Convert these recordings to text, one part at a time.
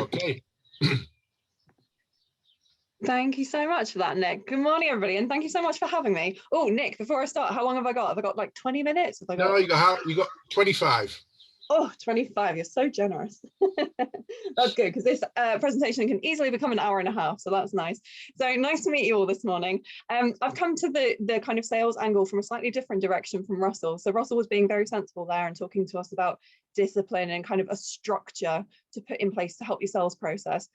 Okay. Thank you so much for that, Nick. Good morning, everybody, and thank you so much for having me. Oh, Nick, before I start, how long have I got? Have I got like 20 minutes? Have I got... No, you got 25. Oh, 25, you're so generous. That's good, because this presentation can easily become an hour and a half, so that's nice. So nice to meet you all this morning. I've come to the kind of sales angle from a slightly different direction from Russell. So Russell was being very sensible there and talking to us about discipline and kind of a structure to put in place to help your sales process.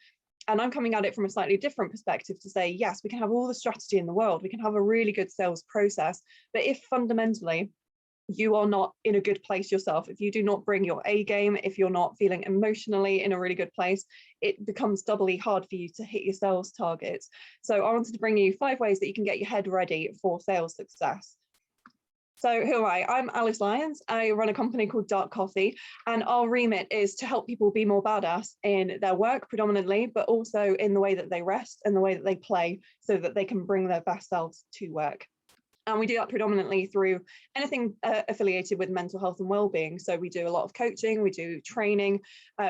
And I'm coming at it from a slightly different perspective to say, yes, we can have all the strategy in the world, we can have a really good sales process, but if fundamentally you are not in a good place yourself, if you do not bring your A game, if you're not feeling emotionally in a really good place, it becomes doubly hard for you to hit your sales targets. So I wanted to bring you 5 ways that you can get your head ready for sales success. So who am I? I'm Alice Lyons. I run a company called Dark Coffee, and our remit is to help people be more badass in their work predominantly, but also in the way that they rest and the way that they play so that they can bring their best selves to work. And we do that predominantly through anything affiliated with mental health and well-being. So we do a lot of coaching, we do training,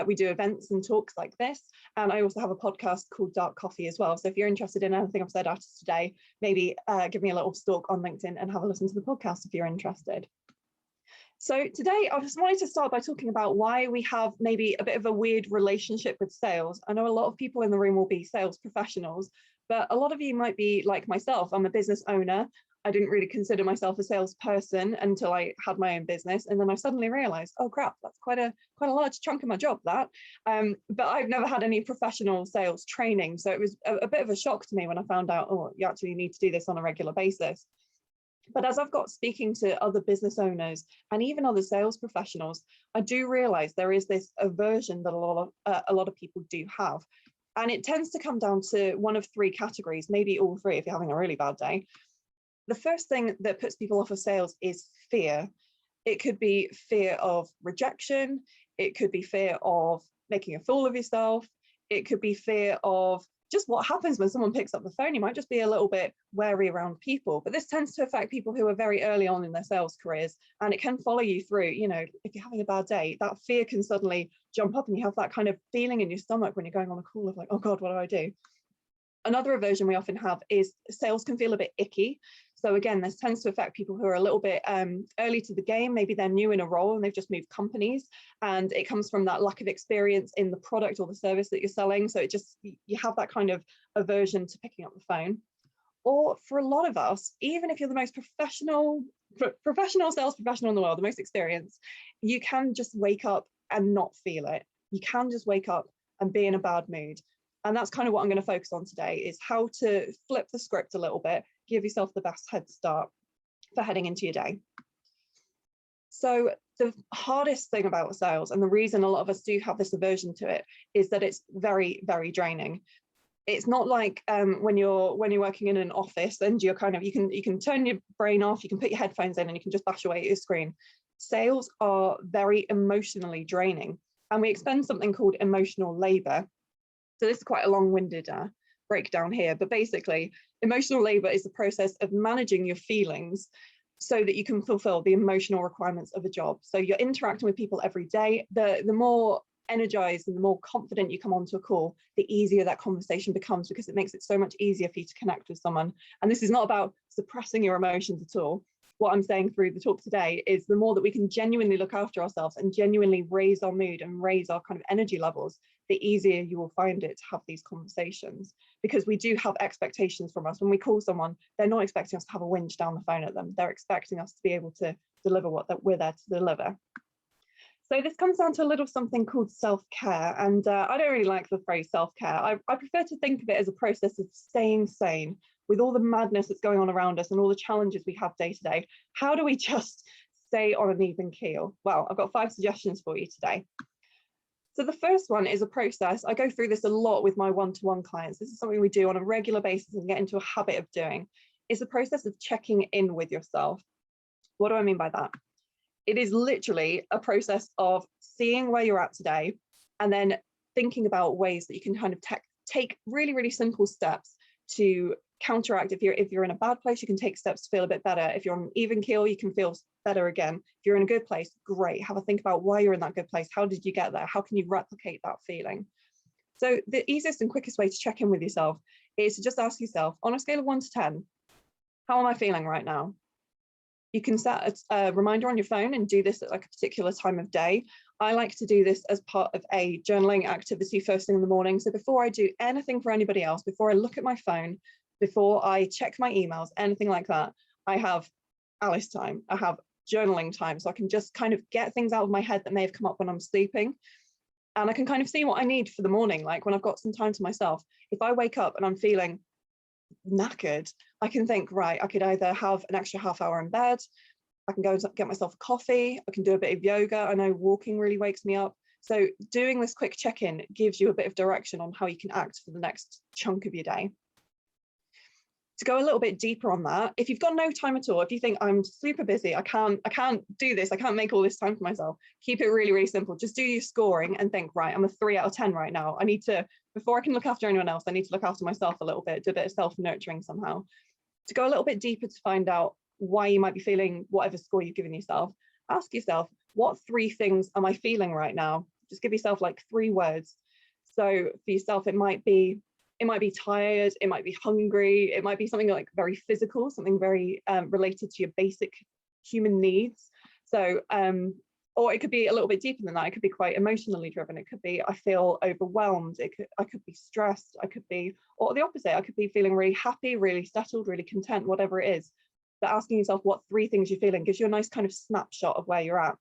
we do events and talks like this. And I also have a podcast called Dark Coffee as well. So if you're interested in anything I've said after today, maybe give me a little stalk on LinkedIn and have a listen to the podcast if you're interested. So today I just wanted to start by talking about why we have maybe a bit of a weird relationship with sales. I know a lot of people in the room will be sales professionals, but a lot of you might be like myself. I'm a business owner. I didn't really consider myself a salesperson until I had my own business, and then I suddenly realized, oh crap, that's quite a large chunk of my job, that. But I've never had any professional sales training, so it was a bit of a shock to me when I found out, oh, you actually need to do this on a regular basis. But as I've got speaking to other business owners and even other sales professionals, I do realize there is this aversion that a lot of people do have. And it tends to come down to one of 3 categories, maybe all 3 if you're having a really bad day. The first thing that puts people off of sales is fear. It could be fear of rejection. It could be fear of making a fool of yourself. It could be fear of just what happens when someone picks up the phone. You might just be a little bit wary around people, but this tends to affect people who are very early on in their sales careers, and it can follow you through. You know, if you're having a bad day, that fear can suddenly jump up and you have that kind of feeling in your stomach when you're going on a call of like, oh God, what do I do? Another aversion we often have is sales can feel a bit icky. So again, this tends to affect people who are a little bit early to the game. Maybe they're new in a role and they've just moved companies, and it comes from that lack of experience in the product or the service that you're selling. So it just, you have that kind of aversion to picking up the phone. Or for a lot of us, even if you're the most professional sales professional in the world, the most experienced, you can just wake up and not feel it. You can just wake up and be in a bad mood. And that's kind of what I'm going to focus on today, is how to flip the script a little bit, give yourself the best head start for heading into your day. So the hardest thing about sales, and the reason a lot of us do have this aversion to it, is that it's very, very draining. It's not like when you're working in an office and you're kind of, you can turn your brain off, you can put your headphones in and you can just bash away at your screen. Sales are very emotionally draining, and we expend something called emotional labor. So this is quite a long-winded breakdown here, but basically emotional labor is the process of managing your feelings so that you can fulfill the emotional requirements of a job. So you're interacting with people every day. The more energized and the more confident you come onto a call, the easier that conversation becomes, because it makes it so much easier for you to connect with someone. And this is not about suppressing your emotions at all. What I'm saying through the talk today is the more that we can genuinely look after ourselves and genuinely raise our mood and raise our kind of energy levels, the easier you will find it to have these conversations. Because we do have expectations from us. When we call someone, they're not expecting us to have a whinge down the phone at them. They're expecting us to be able to deliver what we're there to deliver. So this comes down to a little something called self-care. And I don't really like the phrase self-care. I prefer to think of it as a process of staying sane with all the madness that's going on around us and all the challenges we have day to day. How do we just stay on an even keel? Well, I've got 5 suggestions for you today. So the first one is a process. I go through this a lot with my one-to-one clients. This is something we do on a regular basis and get into a habit of doing. It's a process of checking in with yourself. What do I mean by that? It is literally a process of seeing where you're at today and then thinking about ways that you can kind of take really, really simple steps to counteract. If you're in a bad place, you can take steps to feel a bit better. If you're on an even keel, you can better again. If you're in a good place, great. Have a think about why you're in that good place. How did you get there? How can you replicate that feeling? So the easiest and quickest way to check in with yourself is to just ask yourself, on a scale of 1 to 10, how am I feeling right now? You can set a reminder on your phone and do this at like a particular time of day. I like to do this as part of a journaling activity first thing in the morning. So before I do anything for anybody else, before I look at my phone, before I check my emails, anything like that, I have Alice time. I have journaling time. So I can just kind of get things out of my head that may have come up when I'm sleeping. And I can kind of see what I need for the morning. Like when I've got some time to myself, if I wake up and I'm feeling knackered, I can think, right, I could either have an extra half hour in bed, I can go and get myself a coffee, I can do a bit of yoga. I know walking really wakes me up. So doing this quick check-in gives you a bit of direction on how you can act for the next chunk of your day. To go a little bit deeper on that, if you've got no time at all, if you think I'm super busy, I can't do this, I can't make all this time for myself, keep it really, really simple. Just do your scoring and think, right, I'm a 3 out of 10 right now. I need to, before I can look after anyone else, I need to look after myself a little bit, do a bit of self-nurturing somehow. To go a little bit deeper to find out why you might be feeling whatever score you've given yourself, ask yourself, what 3 things am I feeling right now? Just give yourself like 3 words. So for yourself, it might be tired, it might be hungry, it might be something like very physical, something very related to your basic human needs. So, or it could be a little bit deeper than that. It could be quite emotionally driven. It could be, I feel overwhelmed. I could be stressed. I could be, or the opposite, I could be feeling really happy, really settled, really content, whatever it is. But asking yourself what 3 things you're feeling gives you a nice kind of snapshot of where you're at.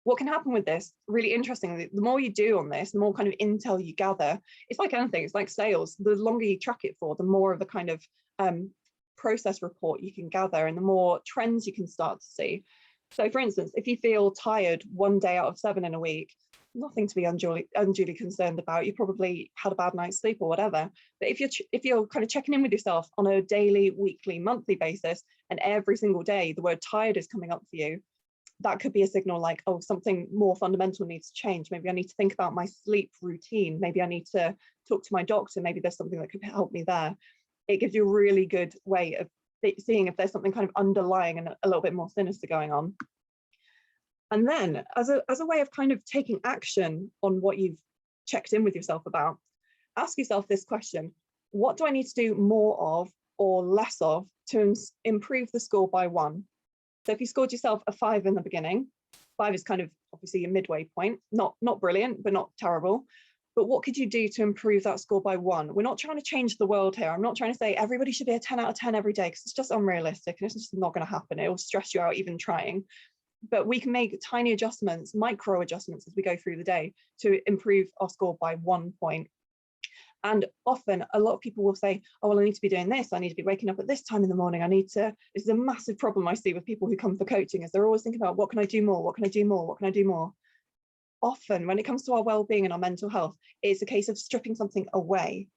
What can happen with this, really interestingly, the more you do on this, the more kind of intel you gather. It's like anything, it's like sales. The longer you track it for, the more of a kind of process report you can gather and the more trends you can start to see. So for instance, if you feel tired 1 day out of 7 in a week, nothing to be unduly concerned about. You probably had a bad night's sleep or whatever. But if you're kind of checking in with yourself on a daily, weekly, monthly basis, and every single day the word tired is coming up for you, that could be a signal like, oh, something more fundamental needs to change. Maybe I need to think about my sleep routine. Maybe I need to talk to my doctor. Maybe there's something that could help me there. It gives you a really good way of seeing if there's something kind of underlying and a little bit more sinister going on. And then as a way of kind of taking action on what you've checked in with yourself about, ask yourself this question: what do I need to do more of or less of to improve the score by 1? So if you scored yourself a 5 in the beginning, 5 is kind of obviously a midway point, not brilliant, but not terrible. But what could you do to improve that score by 1? We're not trying to change the world here. I'm not trying to say everybody should be a 10 out of 10 every day, because it's just unrealistic and it's just not going to happen. It will stress you out even trying. But we can make tiny adjustments, micro adjustments as we go through the day to improve our score by 1 point. And often a lot of people will say, oh, well, I need to be doing this. I need to be waking up at this time in the morning. This is a massive problem I see with people who come for coaching, is they're always thinking about, what can I do more? What can I do more? What can I do more? Often when it comes to our well-being and our mental health, it's a case of stripping something away.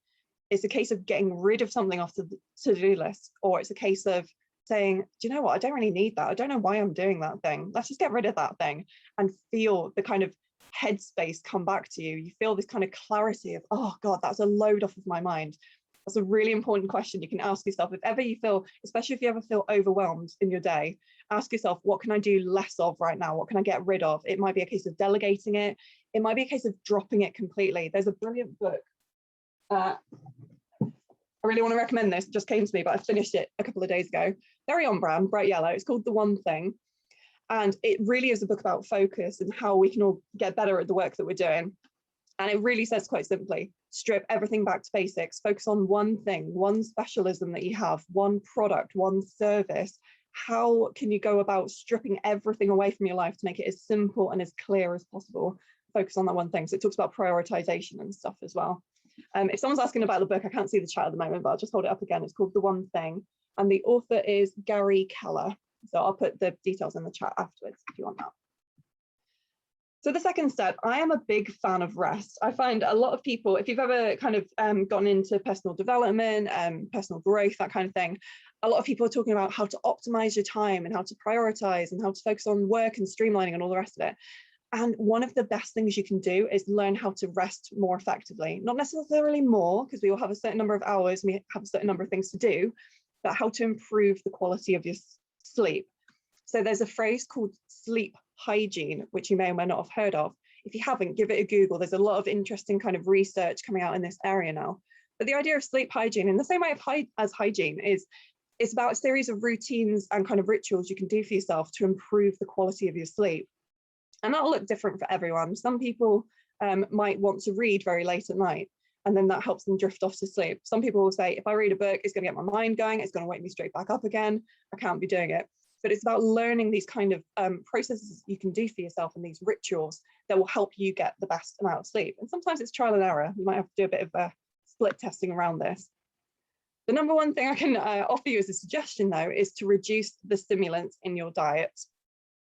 It's a case of getting rid of something off the to-do list, or it's a case of saying, do you know what? I don't really need that. I don't know why I'm doing that thing. Let's just get rid of that thing and feel the kind of headspace come back to you. You feel this kind of clarity of, oh God, that's a load off of my mind. That's a really important question you can ask yourself. If ever you feel, especially if you ever feel overwhelmed in your day, ask yourself, what can I do less of right now? What can I get rid of? It might be a case of delegating it. It might be a case of dropping it completely. There's a brilliant book. I really want to recommend this. It just came to me, but I finished it a couple of days ago. Very on brand, bright yellow. It's called The One Thing. And it really is a book about focus and how we can all get better at the work that we're doing. And it really says quite simply, strip everything back to basics, focus on one thing, one specialism that you have, one product, one service. How can you go about stripping everything away from your life to make it as simple and as clear as possible? Focus on that one thing. So it talks about prioritization and stuff as well. If someone's asking about the book, I can't see the chat at the moment, but I'll just hold it up again. It's called The One Thing. And the author is Gary Keller. So I'll put the details in the chat afterwards if you want that. So the second step, I am a big fan of rest. I find a lot of people, if you've ever kind of gone into personal development, personal growth, that kind of thing, a lot of people are talking about how to optimize your time and how to prioritize and how to focus on work and streamlining and all the rest of it. And one of the best things you can do is learn how to rest more effectively. Not necessarily more, because we all have a certain number of hours and we have a certain number of things to do, but how to improve the quality of your sleep. So there's a phrase called sleep hygiene, which you may or may not have heard of. If you haven't, give it a Google. There's a lot of interesting kind of research coming out in this area now. But the idea of sleep hygiene, in the same way as hygiene, is it's about a series of routines and kind of rituals you can do for yourself to improve the quality of your sleep. And that'll look different for everyone. Some people might want to read very late at night, and then that helps them drift off to sleep. Some people will say, if I read a book, it's going to get my mind going, it's going to wake me straight back up again, I can't be doing it. But it's about learning these kind of processes you can do for yourself and these rituals that will help you get the best amount of sleep. And sometimes it's trial and error. You might have to do a bit of split testing around this. The number one thing I can offer you as a suggestion, though, is to reduce the stimulants in your diet.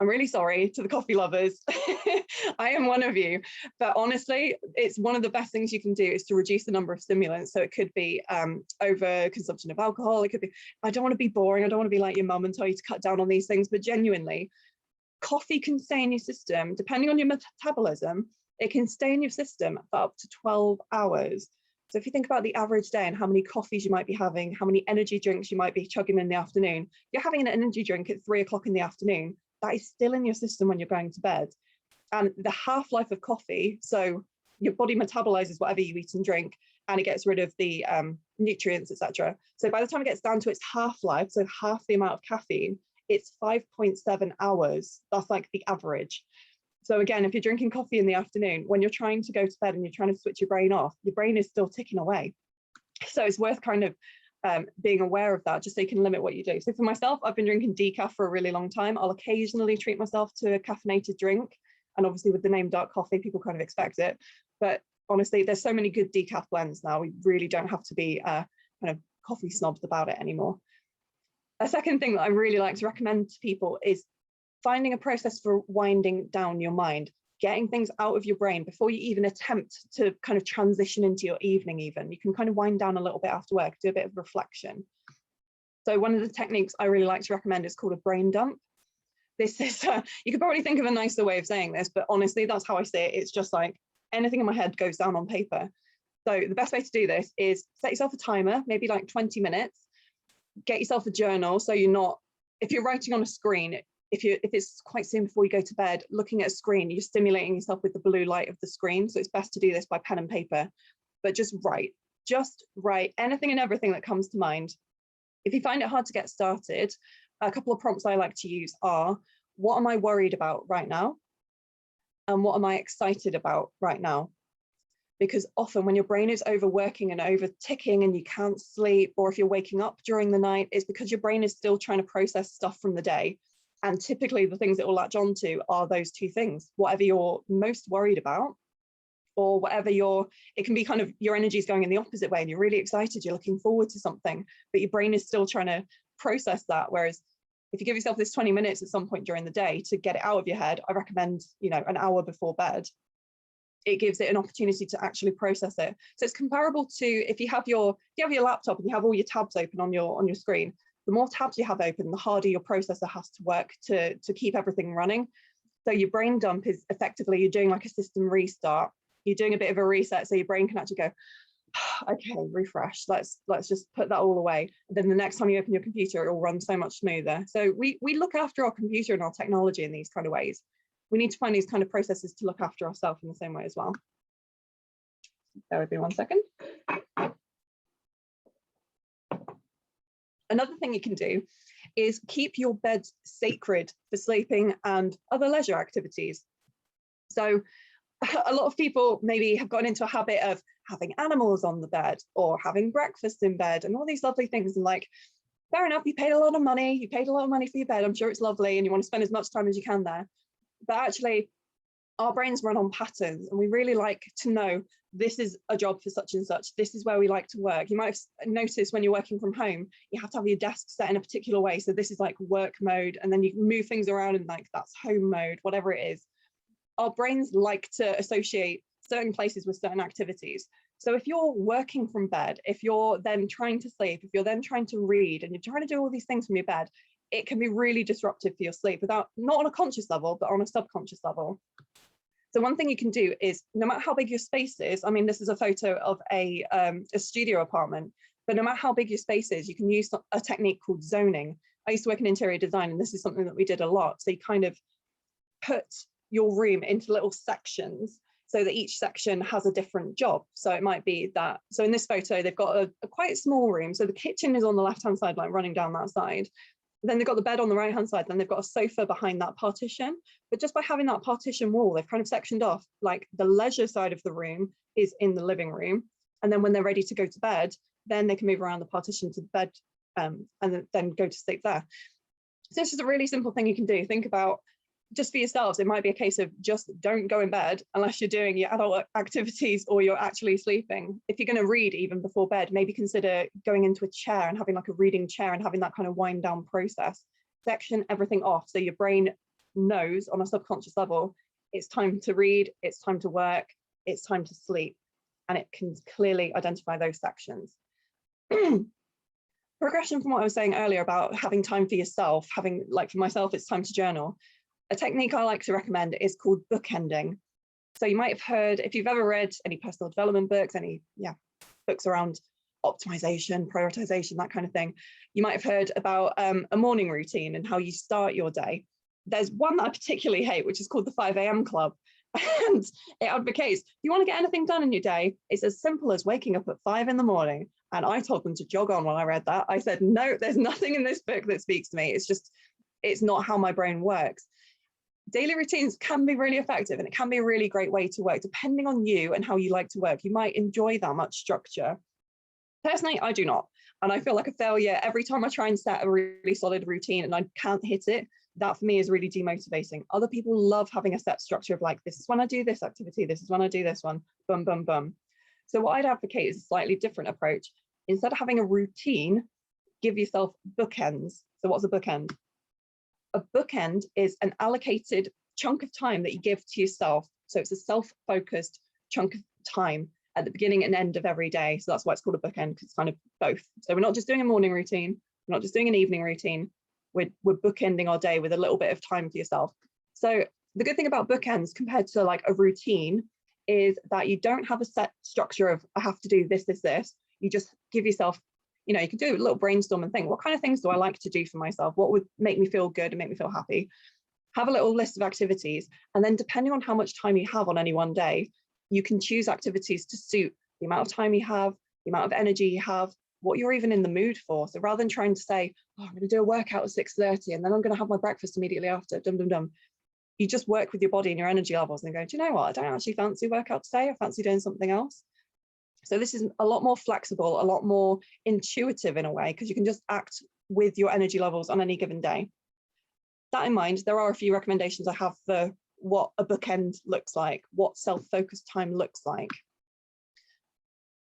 I'm really sorry to the coffee lovers. I am one of you, but honestly, it's one of the best things you can do is to reduce the number of stimulants. So it could be over consumption of alcohol. It could be, I don't want to be boring. I don't want to be like your mum and tell you to cut down on these things, but genuinely, coffee can stay in your system, depending on your metabolism, it can stay in your system for up to 12 hours. So if you think about the average day and how many coffees you might be having, how many energy drinks you might be chugging in the afternoon, you're having an energy drink at 3 o'clock in the afternoon, that is still in your system when you're going to bed. And the half-life of coffee, so your body metabolizes whatever you eat and drink, and it gets rid of the nutrients, etc. So by the time it gets down to its half-life, so half the amount of caffeine, it's 5.7 hours. That's like the average. So again, if you're drinking coffee in the afternoon, when you're trying to go to bed and you're trying to switch your brain off, your brain is still ticking away. So it's worth kind of being aware of that, just so you can limit what you do. So for myself, I've been drinking decaf for a really long time. I'll occasionally treat myself to a caffeinated drink. And obviously with the name dark coffee, people kind of expect it. But honestly, there's so many good decaf blends now. We really don't have to be kind of coffee snobs about it anymore. A second thing that I really like to recommend to people is finding a process for winding down your mind, getting things out of your brain before you even attempt to kind of transition into your evening even. You can kind of wind down a little bit after work, do a bit of reflection. So one of the techniques I really like to recommend is called a brain dump. This is, you could probably think of a nicer way of saying this, but honestly, that's how I see it. It's just like anything in my head goes down on paper. So the best way to do this is set yourself a timer, maybe like 20 minutes, get yourself a journal. So you're not, if you're writing on a screen, if it's quite soon before you go to bed, looking at a screen, you're stimulating yourself with the blue light of the screen. So it's best to do this by pen and paper, but just write anything and everything that comes to mind. If you find it hard to get started, a couple of prompts I like to use are, what am I worried about right now? And what am I excited about right now? Because often when your brain is overworking and over ticking and you can't sleep, or if you're waking up during the night, it's because your brain is still trying to process stuff from the day. And typically the things it will latch onto are those two things, whatever you're most worried about, or whatever it can be kind of your energy is going in the opposite way and you're really excited, you're looking forward to something, but your brain is still trying to process that. Whereas if you give yourself this 20 minutes at some point during the day to get it out of your head, I recommend, an hour before bed. It gives it an opportunity to actually process it. So it's comparable to if you have your laptop and you have all your tabs open on your screen. The more tabs you have open, the harder your processor has to work to keep everything running. So your brain dump is effectively, you're doing like a system restart. You're doing a bit of a reset so your brain can actually go, okay, refresh, let's just put that all away. And then the next time you open your computer, it will run so much smoother. So we look after our computer and our technology in these kind of ways. We need to find these kind of processes to look after ourselves in the same way as well. Bear with me 1 second. Another thing you can do is keep your bed sacred for sleeping and other leisure activities. So a lot of people maybe have gotten into a habit of having animals on the bed or having breakfast in bed and all these lovely things. And like, fair enough, you paid a lot of money for your bed. I'm sure it's lovely and you want to spend as much time as you can there. But actually, our brains run on patterns and we really like to know this is a job for such and such. This is where we like to work. You might have noticed when you're working from home, you have to have your desk set in a particular way. So this is like work mode, and then you can move things around and like that's home mode, whatever it is. Our brains like to associate certain places with certain activities. So if you're working from bed, if you're then trying to sleep, if you're then trying to read and you're trying to do all these things from your bed, it can be really disruptive for your sleep not on a conscious level, but on a subconscious level. So one thing you can do is, no matter how big your space is, I mean, this is a photo of a studio apartment, but no matter how big your space is, you can use a technique called zoning. I used to work in interior design, and this is something that we did a lot. So you kind of put your room into little sections so that each section has a different job. So it might be that, so in this photo, they've got a quite small room. So the kitchen is on the left-hand side, like running down that side. Then they've got the bed on the right-hand side, then they've got a sofa behind that partition. But just by having that partition wall, they've kind of sectioned off, like the leisure side of the room is in the living room. And then when they're ready to go to bed, then they can move around the partition to the bed and then go to sleep there. So this is a really simple thing you can do. Think about, just for yourselves, it might be a case of just don't go in bed unless you're doing your adult activities or you're actually sleeping. If you're going to read even before bed, maybe consider going into a chair and having like a reading chair and having that kind of wind down process. Section everything off so your brain knows on a subconscious level, it's time to read, it's time to work, it's time to sleep, and it can clearly identify those sections. Progression from what I was saying earlier about having time for yourself, having, like for myself, it's time to journal. A technique I like to recommend is called bookending. So you might have heard, if you've ever read any personal development books, any books around optimization, prioritization, that kind of thing, you might have heard about a morning routine and how you start your day. There's one that I particularly hate, which is called the 5 a.m. club. And it advocates, if you want to get anything done in your day, it's as simple as waking up at 5 in the morning. And I told them to jog on when I read that. I said, no, there's nothing in this book that speaks to me. It's not how my brain works. Daily routines can be really effective, and it can be a really great way to work depending on you and how you like to work. You might enjoy that much structure. Personally, I do not. And I feel like a failure every time I try and set a really solid routine and I can't hit it. That for me is really demotivating. Other people love having a set structure of like, this is when I do this activity, this is when I do this one, bum, bum, bum. So what I'd advocate is a slightly different approach. Instead of having a routine, give yourself bookends. So what's a bookend? A bookend is an allocated chunk of time that you give to yourself. So it's a self-focused chunk of time at the beginning and end of every day. So that's why it's called a bookend, because it's kind of both. So we're not just doing a morning routine, we're not just doing an evening routine, we're bookending our day with a little bit of time for yourself. So the good thing about bookends compared to like a routine is that you don't have a set structure of, I have to do this, this, this. You just give yourself, you know, you can do a little brainstorm and think, what kind of things do I like to do for myself? What would make me feel good and make me feel happy? Have a little list of activities. And then depending on how much time you have on any one day, you can choose activities to suit the amount of time you have, the amount of energy you have, what you're even in the mood for. So rather than trying to say, oh, I'm going to do a workout at 6:30 and then I'm going to have my breakfast immediately after, dum, dum, dum. You just work with your body and your energy levels and go, do you know what? I don't actually fancy workout today. I fancy doing something else. So this is a lot more flexible, a lot more intuitive in a way, because you can just act with your energy levels on any given day. That in mind, there are a few recommendations I have for what a bookend looks like, what self-focused time looks like.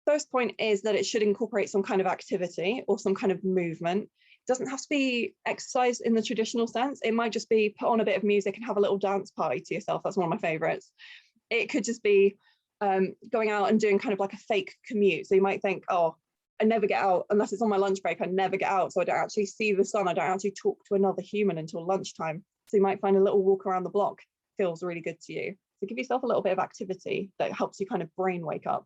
First point is that it should incorporate some kind of activity or some kind of movement. It doesn't have to be exercise in the traditional sense. It might just be put on a bit of music and have a little dance party to yourself. That's one of my favorites. It could just be going out and doing kind of like a fake commute. So you might think, oh, I never get out unless it's on my lunch break. I never get out, so I don't actually see the sun. I don't actually talk to another human until lunchtime. So you might find a little walk around the block feels really good to you. So give yourself a little bit of activity that helps you kind of brain wake up.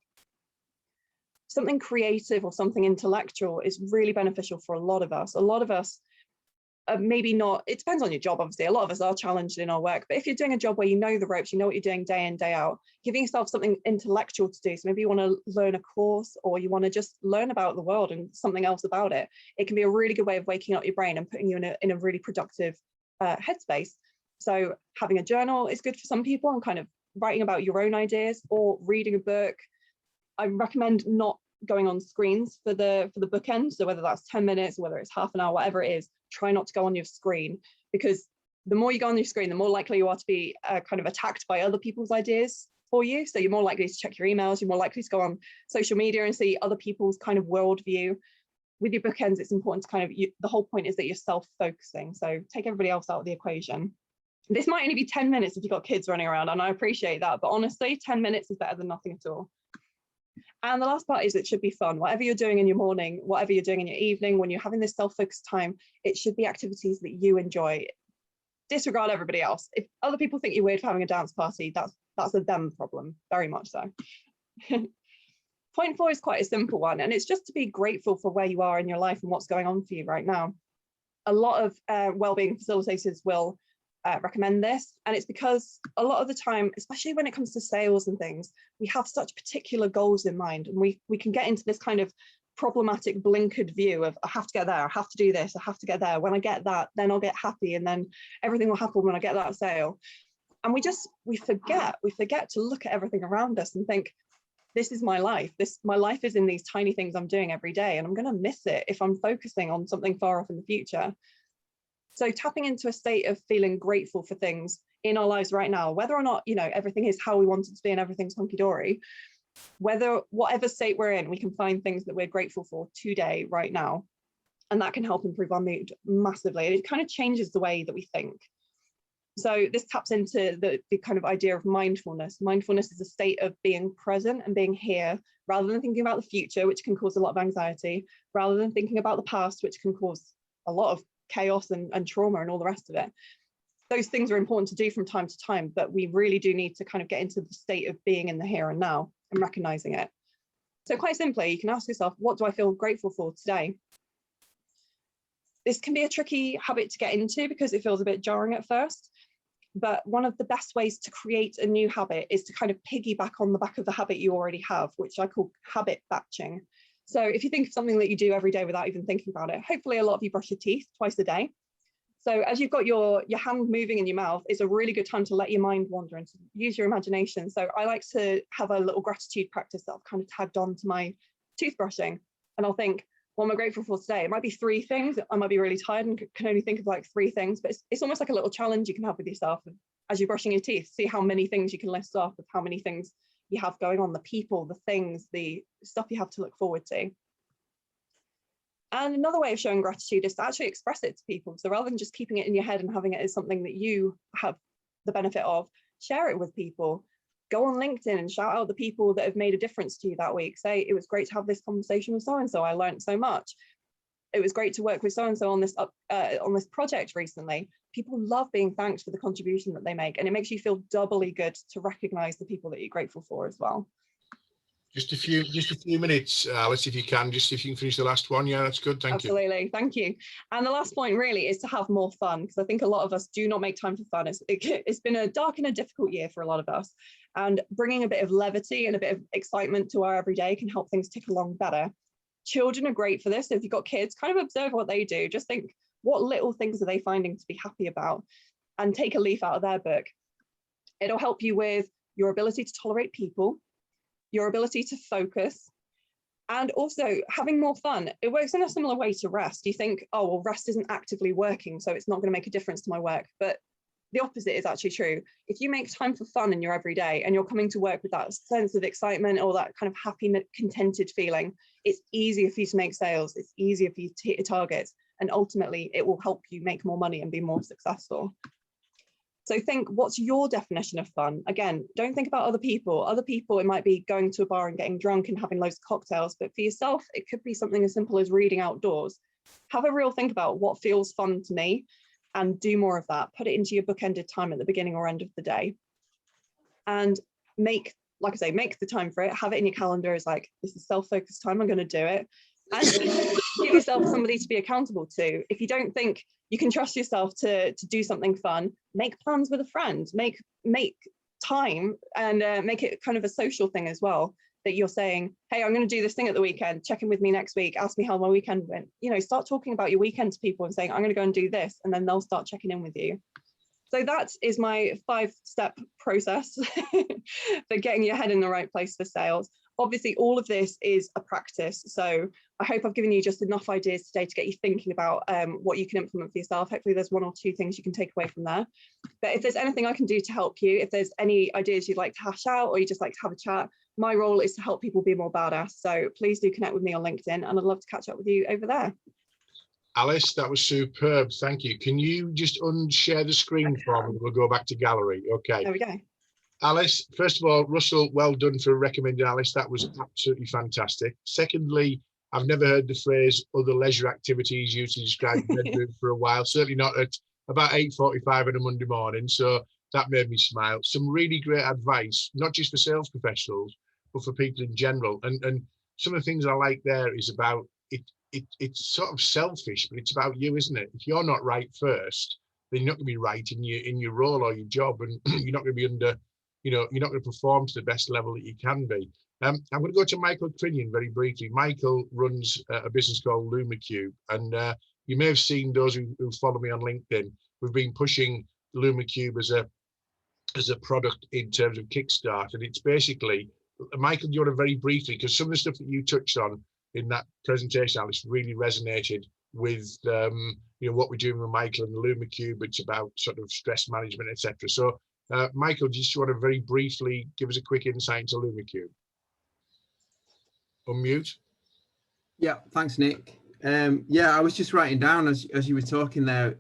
Something creative or something intellectual is really beneficial for a lot of us. A lot of us maybe not, it depends on your job, obviously. A lot of us are challenged in our work, but if you're doing a job where you know the ropes, you know what you're doing day in, day out, giving yourself something intellectual to do. So maybe you want to learn a course, or you want to just learn about the world and something else about it. It can be a really good way of waking up your brain and putting you in a really productive headspace. So having a journal is good for some people and kind of writing about your own ideas, or reading a book. I recommend not going on screens for the bookend. So whether that's 10 minutes, or whether it's half an hour, whatever it is, try not to go on your screen, because the more you go on your screen, the more likely you are to be kind of attacked by other people's ideas for you. So you're more likely to check your emails, you're more likely to go on social media and see other people's kind of worldview. With your bookends, it's important to kind of, the whole point is that you're self-focusing. So take everybody else out of the equation. This might only be 10 minutes if you've got kids running around, and I appreciate that, but honestly, 10 minutes is better than nothing at all. And the last part is it should be fun. Whatever you're doing in your morning, whatever you're doing in your evening, when you're having this self-focused time, it should be activities that you enjoy. Disregard everybody else. If other people think you're weird for having a dance party, that's a them problem, very much so. Point 4 is quite a simple one, and it's just to be grateful for where you are in your life and what's going on for you right now. a lot of wellbeing facilitators will recommend this, and it's because a lot of the time, especially when it comes to sales and things, we have such particular goals in mind, and we can get into this kind of problematic blinkered view of, I have to get there, I have to do this, I have to get there, when I get that then I'll get happy, and then everything will happen when I get that sale. And we forget to look at everything around us and think, this is my life, my life is in these tiny things I'm doing every day, and I'm going to miss it if I'm focusing on something far off in the future. So tapping into a state of feeling grateful for things in our lives right now, whether or not, you know, everything is how we want it to be and everything's hunky-dory, whatever state we're in, we can find things that we're grateful for today, right now, and that can help improve our mood massively. And it kind of changes the way that we think. So this taps into the kind of idea of mindfulness. Mindfulness is a state of being present and being here, rather than thinking about the future, which can cause a lot of anxiety, rather than thinking about the past, which can cause a lot of chaos and trauma and all the rest of it. Those things are important to do from time to time, but we really do need to kind of get into the state of being in the here and now and recognizing it. So quite simply, you can ask yourself, what do I feel grateful for today? This can be a tricky habit to get into because it feels a bit jarring at first. But one of the best ways to create a new habit is to kind of piggyback on the back of the habit you already have, which I call habit batching. So if you think of something that you do every day without even thinking about it, hopefully a lot of you brush your teeth twice a day. So as you've got your hand moving in your mouth, it's a really good time to let your mind wander and to use your imagination. So I like to have a little gratitude practice that I've kind of tagged on to my toothbrushing. And I'll think, what am I grateful for today? It might be 3 things. I might be really tired and can only think of like 3 things, but it's almost like a little challenge you can have with yourself as you're brushing your teeth. See how many things you can list off, of how many things you have going on, the people, the things, the stuff you have to look forward to. And another way of showing gratitude is to actually express it to people. So rather than just keeping it in your head and having it as something that you have the benefit of, share it with people. Go on LinkedIn and shout out the people that have made a difference to you that week. Say, it was great to have this conversation with so-and-so. I learned so much. It was great to work with so-and-so on this project recently. People love being thanked for the contribution that they make, and it makes you feel doubly good to recognize the people that you're grateful for as well. Just a few minutes, Alice, if you can finish the last one. Yeah, that's good. Thank you. Absolutely. Thank you. And the last point really is to have more fun, because I think a lot of us do not make time for fun. It's been a dark and a difficult year for a lot of us, and bringing a bit of levity and a bit of excitement to our everyday can help things tick along better. Children are great for this. If you've got kids, kind of observe what they do. Just think, what little things are they finding to be happy about, and take a leaf out of their book. It'll help you with your ability to tolerate people, your ability to focus, and also having more fun. It works in a similar way to rest. You think, oh, well, rest isn't actively working, so it's not going to make a difference to my work. But the opposite is actually true. If you make time for fun in your everyday and you're coming to work with that sense of excitement or that kind of happy, contented feeling, it's easier for you to make sales. It's easier for you to hit your targets. And ultimately, it will help you make more money and be more successful. So think, what's your definition of fun? Again, don't think about other people. Other people, it might be going to a bar and getting drunk and having loads of cocktails. But for yourself, it could be something as simple as reading outdoors. Have a real think about what feels fun to me and do more of that. Put it into your bookended time at the beginning or end of the day. And make, like I say, make the time for it. Have it in your calendar as like, this is self-focused time, I'm going to do it. And give yourself somebody to be accountable to. If you don't think you can trust yourself to do something fun, make plans with a friend, make time, and make it kind of a social thing as well, that you're saying, hey, I'm going to do this thing at the weekend, check in with me next week, ask me how my weekend went. You know, start talking about your weekend to people and saying, I'm going to go and do this, and then they'll start checking in with you. So that is my 5-step process for getting your head in the right place for sales. Obviously, all of this is a practice. So I hope I've given you just enough ideas today to get you thinking about what you can implement for yourself. Hopefully there's 1 or 2 things you can take away from there. But if there's anything I can do to help you, if there's any ideas you'd like to hash out or you just like to have a chat, my role is to help people be more badass. So please do connect with me on LinkedIn, and I'd love to catch up with you over there. Alice, that was superb. Thank you. Can you just unshare the screen for me? We'll go back to gallery. Okay. There we go. Alice, first of all, Russell, well done for recommending Alice. That was absolutely fantastic. Secondly, I've never heard the phrase other leisure activities used to describe the bedroom for a while, certainly not at about 8:45 on a Monday morning. So that made me smile. Some really great advice, not just for sales professionals, but for people in general. And some of the things I like there is about it it's sort of selfish, but it's about you, isn't it? If you're not right first, then you're not going to be right in your role or your job, and you're not going to be under, you're not going to perform to the best level that you can be. I'm going to go to Michael Crinion very briefly. Michael runs a business called LumaCube, and you may have seen, those who follow me on LinkedIn, we've been pushing LumaCube as a product in terms of Kickstart, and it's basically, Michael, do you want to very briefly, because some of the stuff that you touched on in that presentation, Alice, really resonated with what we're doing with Michael and the LumaCube. It's about sort of stress management, etc. So Michael, do you just want to very briefly give us a quick insight into LumaCube? Unmute. Yeah, thanks, Nick. Yeah, I was just writing down as you were talking there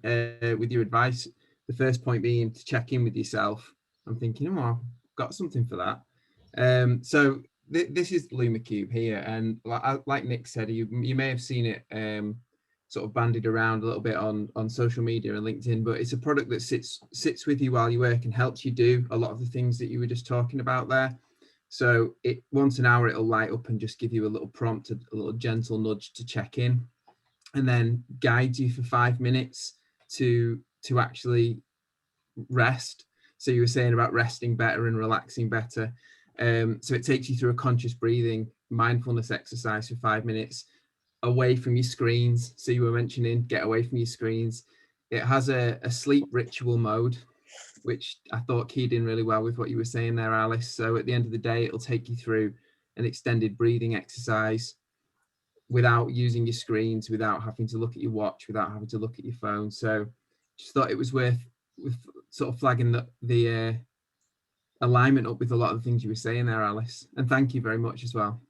with your advice, the first point being to check in with yourself. I'm thinking, oh, I've got something for that. So this is LumaCube here, and like Nick said, you may have seen it sort of bandied around a little bit on social media and LinkedIn, but it's a product that sits with you while you work and helps you do a lot of the things that you were just talking about there. So once an hour, it'll light up and just give you a little prompt, a little gentle nudge to check in, and then guide you for 5 minutes to actually rest. So you were saying about resting better and relaxing better. So it takes you through a conscious breathing, mindfulness exercise for 5 minutes away from your screens. So you were mentioning get away from your screens. It has a sleep ritual mode, which I thought keyed in really well with what you were saying there, Alice. So at the end of the day, it'll take you through an extended breathing exercise without using your screens, without having to look at your watch, without having to look at your phone. So just thought it was worth sort of flagging the alignment up with a lot of the things you were saying there, Alice. And thank you very much as well.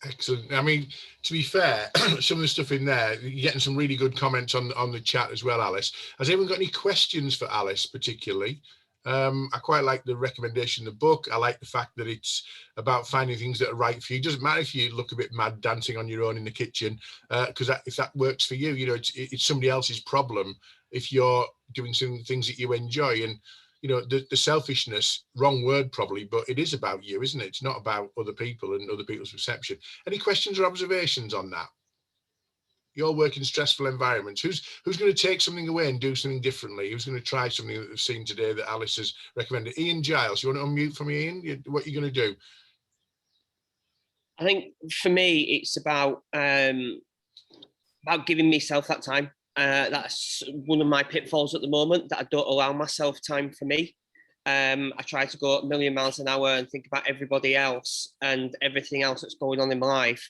Excellent. I mean, to be fair, some of the stuff in there, you're getting some really good comments on the chat as well, Alice. Has anyone got any questions for Alice particularly? I quite like the recommendation of the book. I like the fact that it's about finding things that are right for you. It doesn't matter if you look a bit mad dancing on your own in the kitchen, because if that works for you, it's somebody else's problem if you're doing some things that you enjoy. And the selfishness, wrong word probably, but it is about you, isn't it? It's not about other people and other people's perception. Any questions or observations on that? You're working in stressful environments. Who's going to take something away and do something differently? Who's going to try something that we've seen today that Alice has recommended? Ian Giles, you want to unmute for me, Ian? What are you going to do? I think for me, it's about giving myself that time. That's one of my pitfalls at the moment, that I don't allow myself time for me. I try to go a million miles an hour and think about everybody else and everything else that's going on in my life,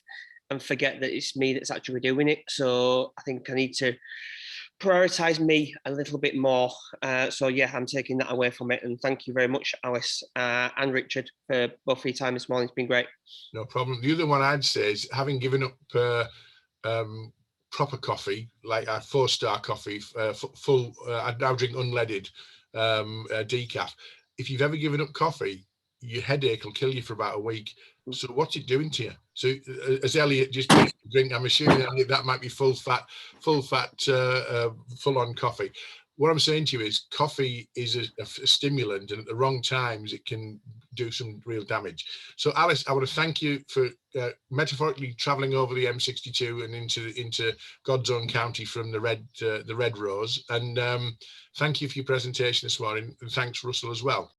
and forget that it's me that's actually doing it. So I think I need to prioritize me a little bit more. So yeah, I'm taking that away from it. And thank you very much, Alice and Richard, for both of your time this morning. It's been great. No problem. The other one I'd say is, having given up proper coffee, like a 4-star coffee, full, I now drink unleaded decaf. If you've ever given up coffee, your headache will kill you for about a week. So what's it doing to you? So as Elliot just drink, I'm assuming that might be full on coffee. What I'm saying to you is, coffee is a stimulant, and at the wrong times it can do some real damage. So Alice, I want to thank you for metaphorically traveling over the M62 and into God's own county from the Red Rose, and thank you for your presentation this morning, and thanks Russell as well.